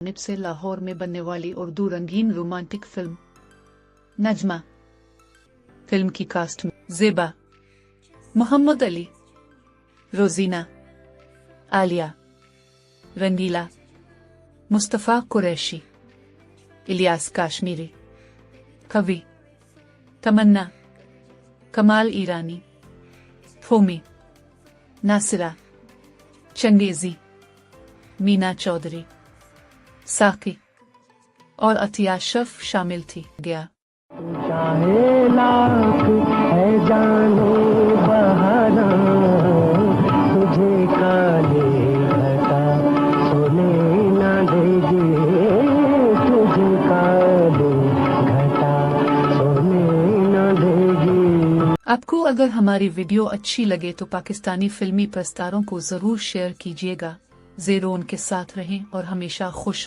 जानिब से लाहौर में बनने वाली उर्दू रंगीन रोमांटिक फिल्म नजमा। फिल्म की कास्ट में ज़ेबा, मोहम्मद अली, रोजीना, आलिया, रंगीला, मुस्तफ़ा कुरैशी, इलियास काश्मीरी, कवि, तमन्ना, कमाल ईरानी, फोमी, नासिरा, चंगेजी, मीना चौधरी, साकी और अतिया अशरफ शामिल थी। गया चाहे लाख है जाने बहाना, तुझे काले घटा सोने न देगी, तुझे काले घटा सोने न देगी। आपको अगर हमारी वीडियो अच्छी लगे तो पाकिस्तानी फिल्मी प्रस्तारों को जरूर शेयर कीजिएगा। ज़ेरो उनके साथ रहें और हमेशा खुश